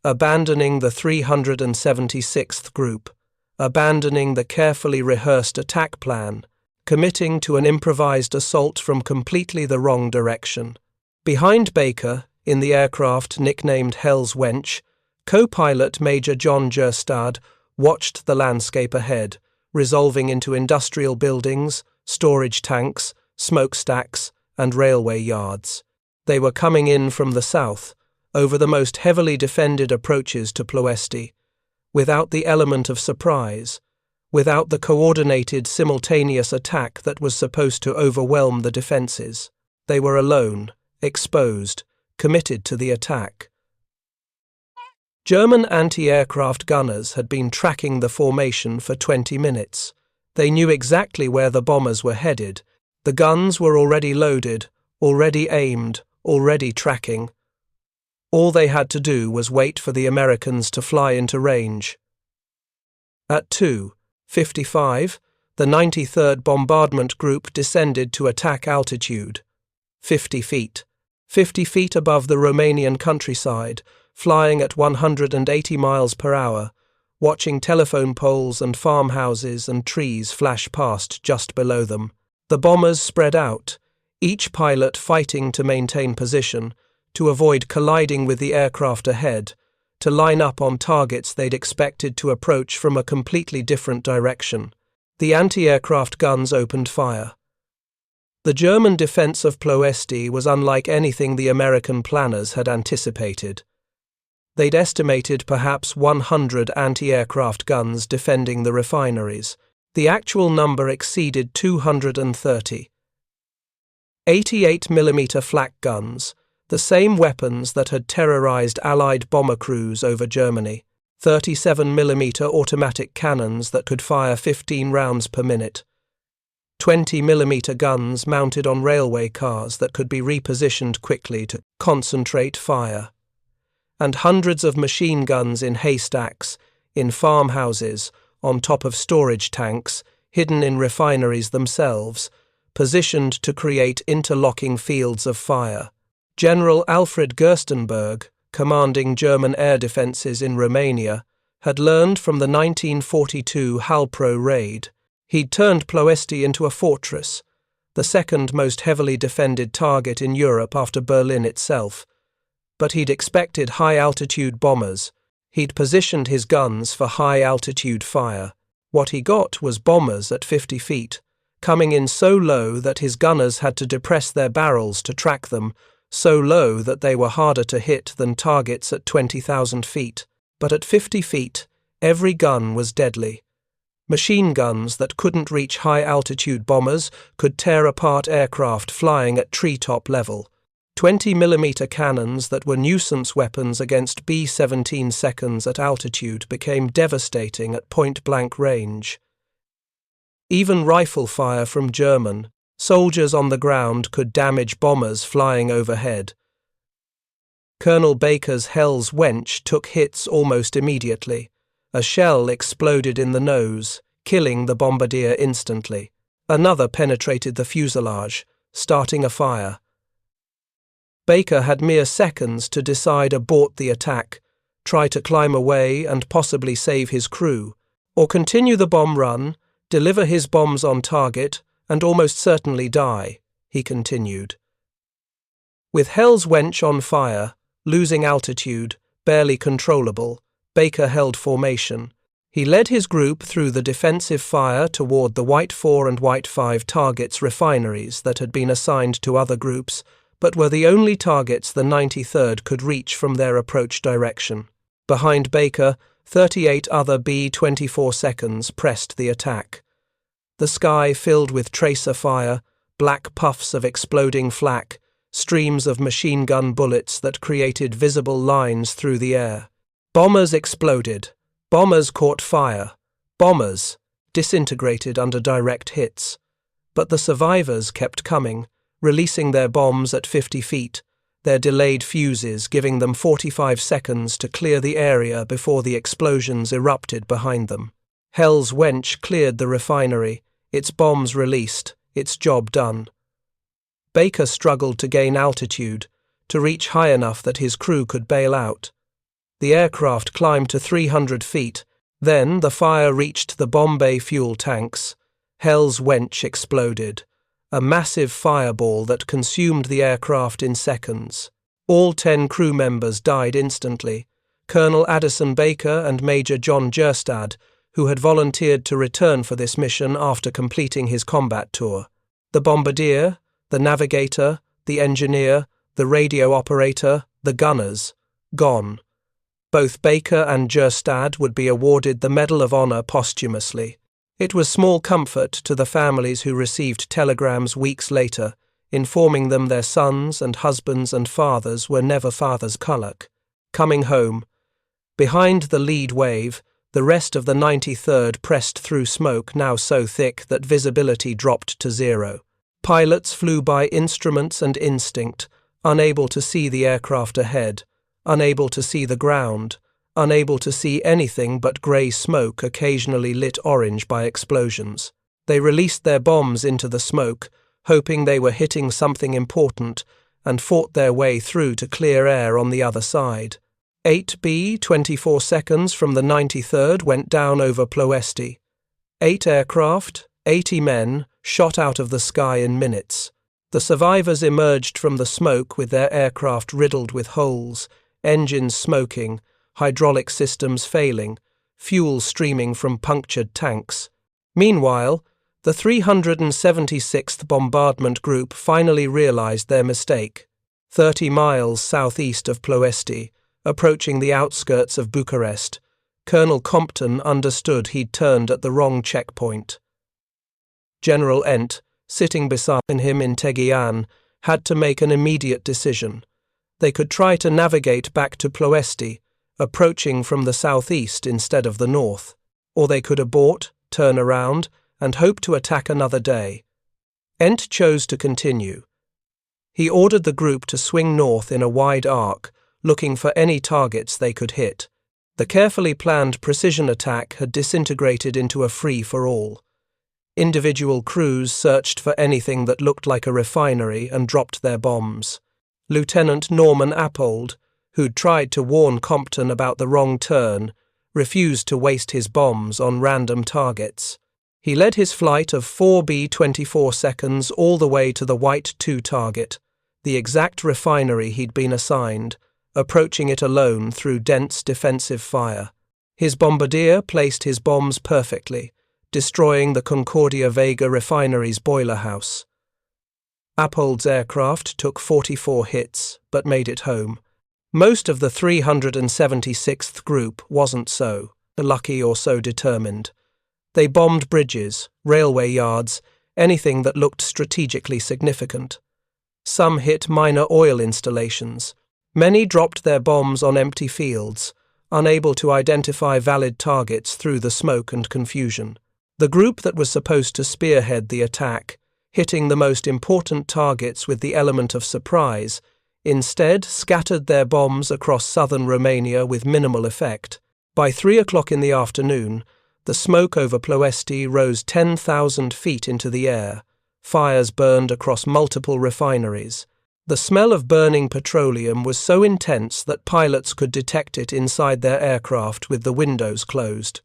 abandoning the 376th Group, abandoning the carefully rehearsed attack plan, committing to an improvised assault from completely the wrong direction. Behind Baker, in the aircraft nicknamed Hell's Wench, co-pilot Major John Gerstad watched the landscape ahead, resolving into industrial buildings, storage tanks, smokestacks, and railway yards. They were coming in from the south, over the most heavily defended approaches to Ploesti, without the element of surprise, without the coordinated simultaneous attack that was supposed to overwhelm the defences. They were alone, exposed, committed to the attack. German anti-aircraft gunners had been tracking the formation for 20 minutes. They knew exactly where the bombers were headed. The guns were already loaded, already aimed, already tracking. All they had to do was wait for the Americans to fly into range. At 2:55, the 93rd Bombardment Group descended to attack altitude, 50 feet. 50 feet above the Romanian countryside, flying at 180 miles per hour, watching telephone poles and farmhouses and trees flash past just below them. The bombers spread out, each pilot fighting to maintain position, to avoid colliding with the aircraft ahead, to line up on targets they'd expected to approach from a completely different direction. The anti-aircraft guns opened fire. The German defense of Ploesti was unlike anything the American planners had anticipated. They'd estimated perhaps 100 anti-aircraft guns defending the refineries. The actual number exceeded 230. 88mm flak guns, the same weapons that had terrorized Allied bomber crews over Germany. 37mm automatic cannons that could fire 15 rounds per minute. 20mm guns mounted on railway cars that could be repositioned quickly to concentrate fire. And hundreds of machine guns in haystacks, in farmhouses, on top of storage tanks, hidden in refineries themselves, positioned to create interlocking fields of fire. General Alfred Gerstenberg, commanding German air defences in Romania, had learned from the 1942 Halpro raid. He'd turned Ploesti into a fortress, the second most heavily defended target in Europe after Berlin itself. But he'd expected high-altitude bombers. He'd positioned his guns for high-altitude fire. What he got was bombers at 50 feet, coming in so low that his gunners had to depress their barrels to track them, so low that they were harder to hit than targets at 20,000 feet. But at 50 feet, every gun was deadly. Machine guns that couldn't reach high-altitude bombers could tear apart aircraft flying at treetop level. 20mm cannons that were nuisance weapons against B-17 seconds at altitude became devastating at point-blank range. Even rifle fire from German soldiers on the ground could damage bombers flying overhead. Colonel Baker's Hell's Wench took hits almost immediately. A shell exploded in the nose, killing the bombardier instantly. Another penetrated the fuselage, starting a fire. Baker had mere seconds to decide abort the attack, try to climb away and possibly save his crew, or continue the bomb run, deliver his bombs on target, and almost certainly die, he continued. With Hell's Wench on fire, losing altitude, barely controllable, Baker held formation. He led his group through the defensive fire toward the White 4 and White 5 targets refineries that had been assigned to other groups, but were the only targets the 93rd could reach from their approach direction. Behind Baker, 38 other B-24 seconds pressed the attack. The sky filled with tracer fire, black puffs of exploding flak, streams of machine gun bullets that created visible lines through the air. Bombers exploded. Bombers caught fire. Bombers disintegrated under direct hits. But the survivors kept coming, releasing their bombs at 50 feet, their delayed fuses giving them 45 seconds to clear the area before the explosions erupted behind them. Hell's Wench cleared the refinery, its bombs released, its job done. Baker struggled to gain altitude, to reach high enough that his crew could bail out. The aircraft climbed to 300 feet, then the fire reached the bomb bay fuel tanks. Hell's Wench exploded, a massive fireball that consumed the aircraft in seconds. All 10 crew members died instantly. Colonel Addison Baker and Major John Gerstad, who had volunteered to return for this mission after completing his combat tour. The bombardier, the navigator, the engineer, the radio operator, the gunners, gone. Both Baker and Gerstad would be awarded the Medal of Honor posthumously. It was small comfort to the families who received telegrams weeks later, informing them their sons and husbands and fathers were never father's Kulak. Coming home. Behind the lead wave, the rest of the 93rd pressed through smoke now so thick that visibility dropped to zero. Pilots flew by instruments and instinct, unable to see the aircraft ahead, unable to see the ground, unable to see anything but grey smoke occasionally lit orange by explosions. They released their bombs into the smoke, hoping they were hitting something important, and fought their way through to clear air on the other side. 8 B-24 seconds from the 93rd went down over Ploesti. 8 aircraft, 80 men, shot out of the sky in minutes. The survivors emerged from the smoke with their aircraft riddled with holes, engines smoking, hydraulic systems failing, fuel streaming from punctured tanks. Meanwhile, the 376th Bombardment Group finally realized their mistake. 30 miles southeast of Ploesti, approaching the outskirts of Bucharest, Colonel Compton understood he'd turned at the wrong checkpoint. General Ent, sitting beside him in Tegian, had to make an immediate decision. They could try to navigate back to Ploesti, approaching from the southeast instead of the north, or they could abort, turn around, and hope to attack another day. Ent chose to continue. He ordered the group to swing north in a wide arc, looking for any targets they could hit. The carefully planned precision attack had disintegrated into a free-for-all. Individual crews searched for anything that looked like a refinery and dropped their bombs. Lieutenant Norman Appold, who'd tried to warn Compton about the wrong turn, refused to waste his bombs on random targets. He led his flight of 4 B-24 seconds all the way to the White 2 target, the exact refinery he'd been assigned, approaching it alone through dense defensive fire. His bombardier placed his bombs perfectly, destroying the Concordia Vega refinery's boiler house. Appold's aircraft took 44 hits, but made it home. Most of the 376th Group wasn't so lucky or so determined. They bombed bridges, railway yards, anything that looked strategically significant. Some hit minor oil installations. Many dropped their bombs on empty fields, unable to identify valid targets through the smoke and confusion. The group that was supposed to spearhead the attack, hitting the most important targets with the element of surprise, instead scattered their bombs across southern Romania with minimal effect. By 3 o'clock in the afternoon, the smoke over Ploesti rose 10,000 feet into the air. Fires burned across multiple refineries. The smell of burning petroleum was so intense that pilots could detect it inside their aircraft with the windows closed.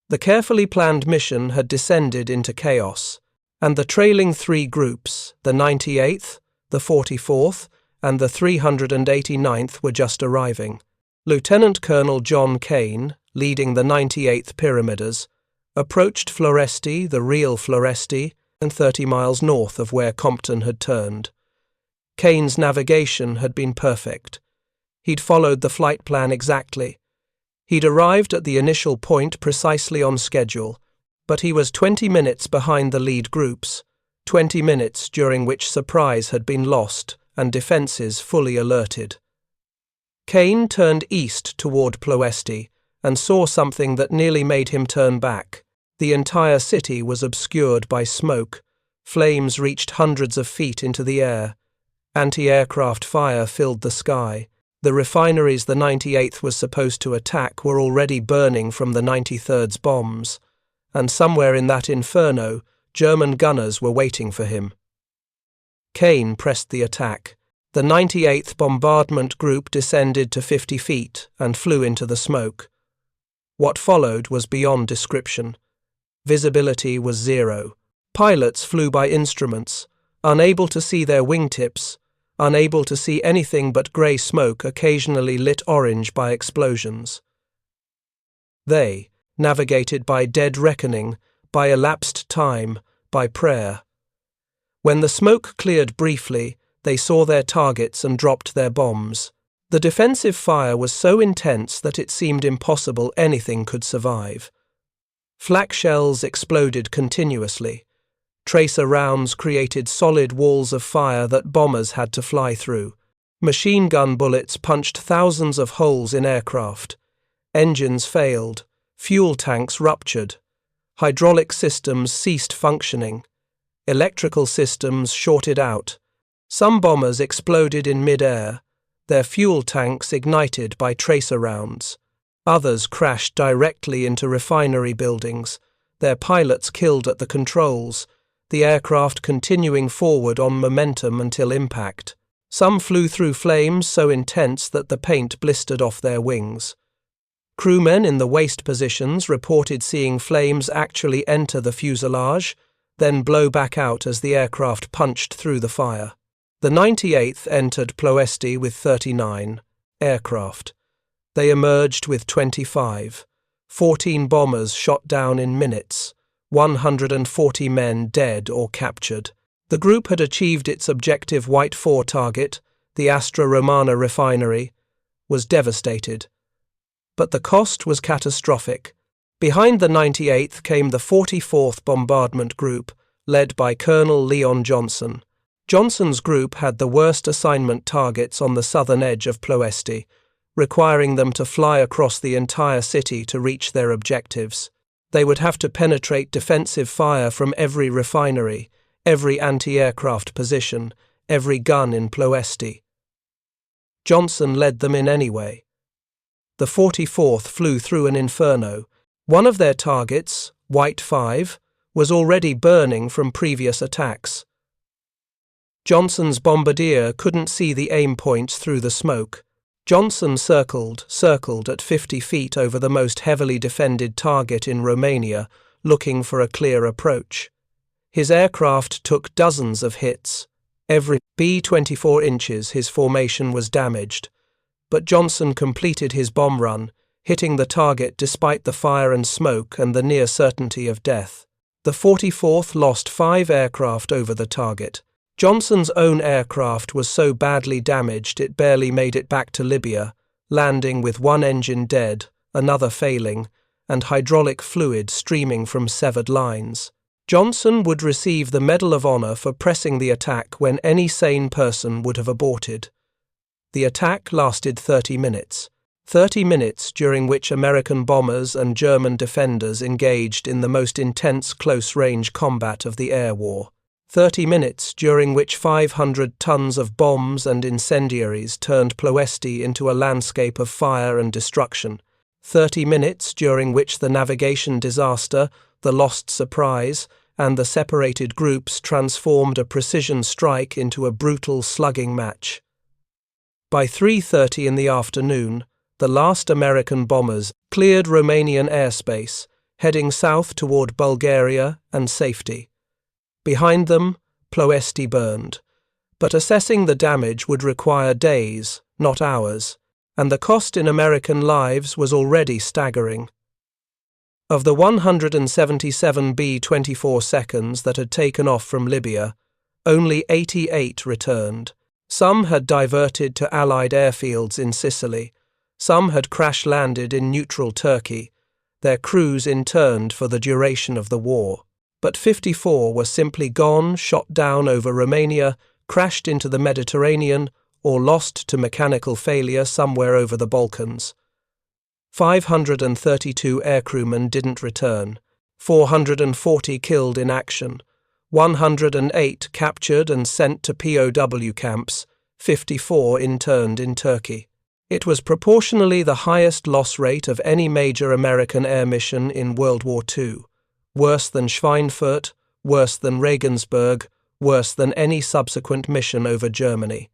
The carefully planned mission had descended into chaos, and the trailing 3 groups, the 98th, the 44th, and the 389th, were just arriving. Lieutenant Colonel John Kane, leading the 98th Pyramiders, approached Floresti, the real Floresti, and 30 miles north of where Compton had turned. Kane's navigation had been perfect. He'd followed the flight plan exactly. He'd arrived at the initial point precisely on schedule, but he was 20 minutes behind the lead groups, 20 minutes during which surprise had been lost and defences fully alerted. Kane turned east toward Ploesti and saw something that nearly made him turn back. The entire city was obscured by smoke. Flames reached hundreds of feet into the air. Anti-aircraft fire filled the sky. The refineries the 98th was supposed to attack were already burning from the 93rd's bombs, and somewhere in that inferno, German gunners were waiting for him. Kane pressed the attack. The 98th Bombardment Group descended to 50 feet and flew into the smoke. What followed was beyond description. Visibility was zero. Pilots flew by instruments, unable to see their wingtips, unable to see anything but grey smoke occasionally lit orange by explosions. They navigated by dead reckoning, by elapsed time, by prayer. When the smoke cleared briefly, they saw their targets and dropped their bombs. The defensive fire was so intense that it seemed impossible anything could survive. Flak shells exploded continuously. Tracer rounds created solid walls of fire that bombers had to fly through. Machine gun bullets punched thousands of holes in aircraft. Engines failed. Fuel tanks ruptured. Hydraulic systems ceased functioning. Electrical systems shorted out. Some bombers exploded in mid-air. their fuel tanks ignited by tracer rounds. Others crashed directly into refinery buildings, their pilots killed at the controls, the aircraft continuing forward on momentum until impact. Some flew through flames so intense that the paint blistered off their wings. Crewmen in the waist positions reported seeing flames actually enter the fuselage, then blow back out as the aircraft punched through the fire. The 98th entered Ploesti with 39 aircraft. They emerged with 25. 14 bombers shot down in minutes, 140 men dead or captured. The group had achieved its objective White 4 target, the Astra Romana refinery, was devastated. But the cost was catastrophic. Behind the 98th came the 44th Bombardment Group, led by Colonel Leon Johnson. Johnson's group had the worst assignment targets on the southern edge of Ploesti, requiring them to fly across the entire city to reach their objectives. They would have to penetrate defensive fire from every refinery, every anti-aircraft position, every gun in Ploesti. Johnson led them in anyway. The 44th flew through an inferno. One of their targets, White 5, was already burning from previous attacks. Johnson's bombardier couldn't see the aim points through the smoke. Johnson circled at 50 feet over the most heavily defended target in Romania, looking for a clear approach. His aircraft took dozens of hits. Every B-24 inches his formation was damaged. But Johnson completed his bomb run, hitting the target despite the fire and smoke and the near certainty of death. The 44th lost 5 aircraft over the target. Johnson's own aircraft was so badly damaged it barely made it back to Libya, landing with one engine dead, another failing, and hydraulic fluid streaming from severed lines. Johnson would receive the Medal of Honor for pressing the attack when any sane person would have aborted. The attack lasted 30 minutes. 30 minutes during which American bombers and German defenders engaged in the most intense close-range combat of the air war. 30 minutes during which 500 tons of bombs and incendiaries turned Ploesti into a landscape of fire and destruction. 30 minutes during which the navigation disaster, the lost surprise, and the separated groups transformed a precision strike into a brutal slugging match. By 3:30 in the afternoon, the last American bombers cleared Romanian airspace, heading south toward Bulgaria and safety. Behind them, Ploesti burned. But assessing the damage would require days, not hours, and the cost in American lives was already staggering. Of the 177 B-24 seconds that had taken off from Libya, only 88 returned. Some had diverted to Allied airfields in Sicily. Some had crash-landed in neutral Turkey, their crews interned for the duration of the war. But 54 were simply gone, shot down over Romania, crashed into the Mediterranean, or lost to mechanical failure somewhere over the Balkans. 532 aircrewmen didn't return, 440 killed in action, 108 captured and sent to POW camps, 54 interned in Turkey. It was proportionally the highest loss rate of any major American air mission in World War II. Worse than Schweinfurt, worse than Regensburg, worse than any subsequent mission over Germany.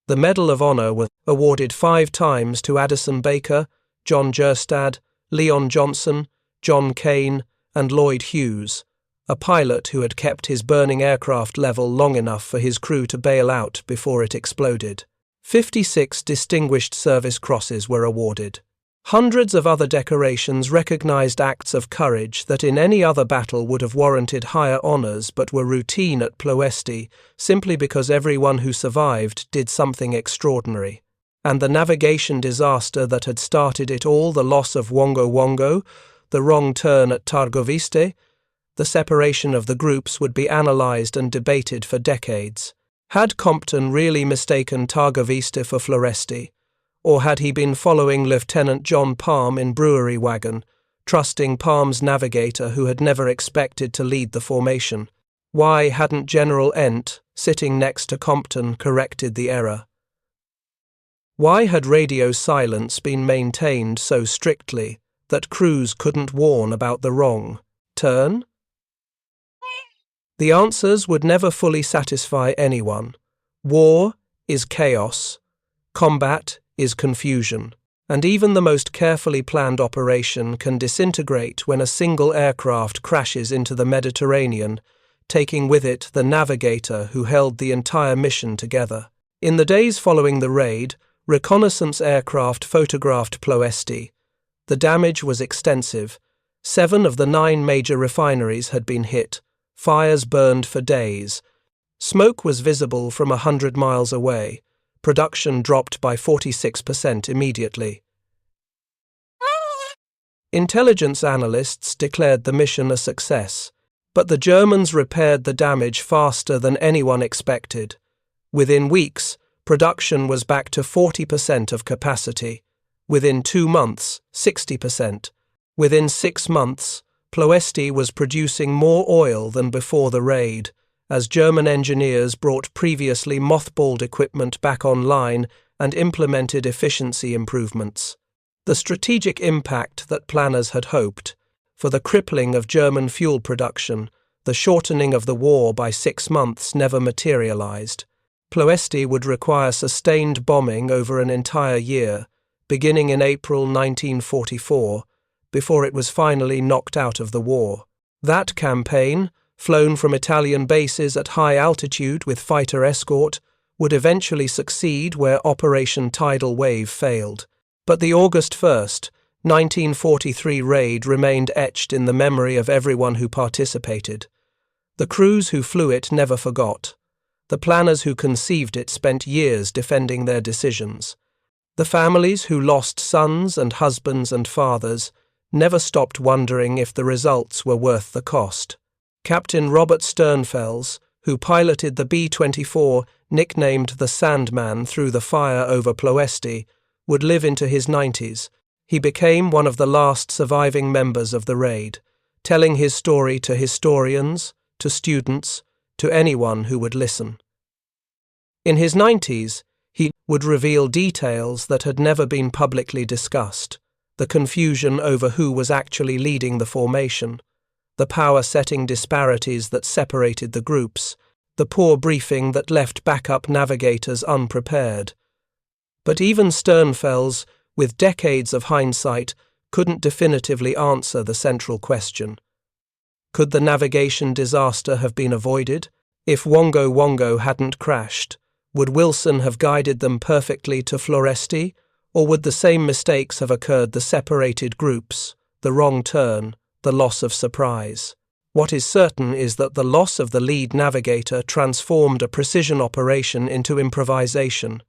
The Medal of Honor was awarded 5 times to Addison Baker, John Gerstad, Leon Johnson, John Kane, and Lloyd Hughes, a pilot who had kept his burning aircraft level long enough for his crew to bail out before it exploded. 56 Distinguished Service Crosses were awarded. Hundreds of other decorations recognized acts of courage that in any other battle would have warranted higher honors but were routine at Ploesti simply because everyone who survived did something extraordinary. And the navigation disaster that had started it all, the loss of Wongo Wongo, the wrong turn at Targoviste, the separation of the groups would be analyzed and debated for decades. Had Compton really mistaken Targoviste for Floresti? Or had he been following Lieutenant John Palm in brewery wagon, trusting Palm's navigator who had never expected to lead the formation? Why hadn't General Ent, sitting next to Compton, corrected the error? Why had radio silence been maintained so strictly that crews couldn't warn about the wrong turn? The answers would never fully satisfy anyone. War is chaos, combat is confusion, and even the most carefully planned operation can disintegrate when a single aircraft crashes into the Mediterranean, taking with it the navigator who held the entire mission together. In the days following the raid, reconnaissance aircraft photographed Ploesti. The damage was extensive. 7 of the 9 major refineries had been hit. Fires burned for days. Smoke was visible from 100 miles away. Production dropped by 46% immediately. Intelligence analysts declared the mission a success, but the Germans repaired the damage faster than anyone expected. Within weeks, production was back to 40% of capacity. Within 2 months, 60%. Within 6 months, Ploesti was producing more oil than before the raid, as German engineers brought previously mothballed equipment back online and implemented efficiency improvements. The strategic impact that planners had hoped, for the crippling of German fuel production, the shortening of the war by 6 months never materialized. Ploesti would require sustained bombing over an entire year, beginning in April 1944, before it was finally knocked out of the war. That campaign, flown from Italian bases at high altitude with fighter escort, would eventually succeed where Operation Tidal Wave failed. But the August 1, 1943 raid remained etched in the memory of everyone who participated. The crews who flew it never forgot. The planners who conceived it spent years defending their decisions. The families who lost sons and husbands and fathers never stopped wondering if the results were worth the cost. Captain Robert Sternfels, who piloted the B-24, nicknamed the Sandman through the fire over Ploesti, would live into his 90s. He became one of the last surviving members of the raid, telling his story to historians, to students, to anyone who would listen. In his 90s, he would reveal details that had never been publicly discussed: the confusion over who was actually leading the formation, the power-setting disparities that separated the groups, the poor briefing that left backup navigators unprepared. But even Sternfels, with decades of hindsight, couldn't definitively answer the central question. Could the navigation disaster have been avoided? If Wongo Wongo hadn't crashed, would Wilson have guided them perfectly to Ploesti, or would the same mistakes have occurred: the separated groups, the wrong turn, the loss of surprise? What is certain is that the loss of the lead navigator transformed a precision operation into improvisation.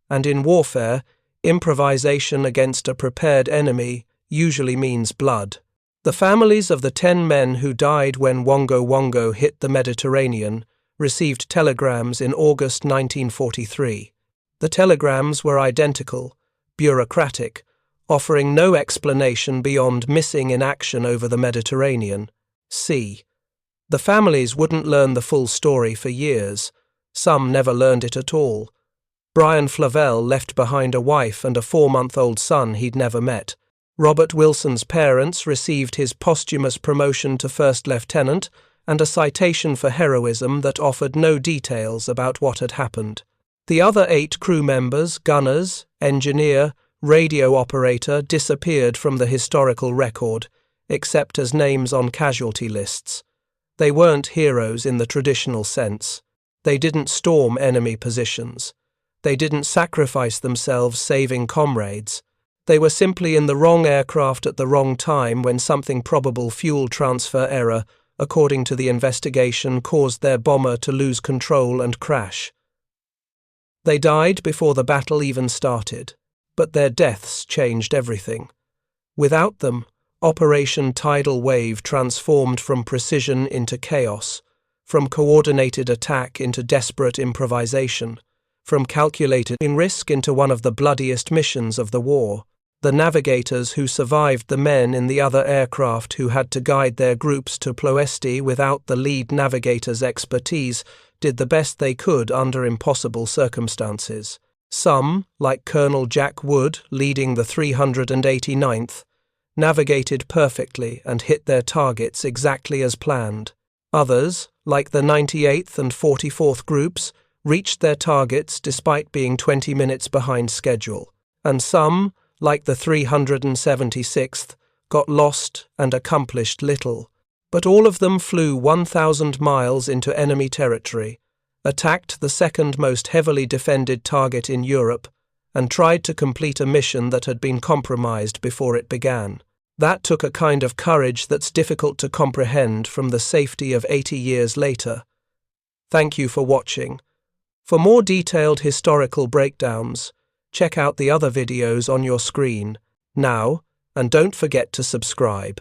And in warfare, improvisation against a prepared enemy usually means blood. The families of the 10 men who died when Wongo Wongo hit the Mediterranean received telegrams in August 1943. The telegrams were identical, bureaucratic, offering no explanation beyond missing in action over the Mediterranean. See. The families wouldn't learn the full story for years. Some never learned it at all. Brian Flavel left behind a wife and a 4-month-old son he'd never met. Robert Wilson's parents received his posthumous promotion to first lieutenant and a citation for heroism that offered no details about what had happened. The other 8 crew members, gunners, engineer, radio operator, disappeared from the historical record, except as names on casualty lists. They weren't heroes in the traditional sense. They didn't storm enemy positions. They didn't sacrifice themselves saving comrades. They were simply in the wrong aircraft at the wrong time when something probable fuel transfer error, according to the investigation, caused their bomber to lose control and crash. They died before the battle even started, but their deaths changed everything. Without them, Operation Tidal Wave transformed from precision into chaos, from coordinated attack into desperate improvisation, from calculated risk into one of the bloodiest missions of the war. The navigators who survived the men in the other aircraft who had to guide their groups to Ploesti without the lead navigator's expertise did the best they could under impossible circumstances. Some, like Colonel Jack Wood leading the 389th, navigated perfectly and hit their targets exactly as planned. Others, like the 98th and 44th groups, reached their targets despite being 20 minutes behind schedule. And some, like the 376th, got lost and accomplished little. But all of them flew 1,000 miles into enemy territory, attacked the second most heavily defended target in Europe, and tried to complete a mission that had been compromised before it began. That took a kind of courage that's difficult to comprehend from the safety of 80 years later. Thank you for watching. For more detailed historical breakdowns, check out the other videos on your screen now, and don't forget to subscribe.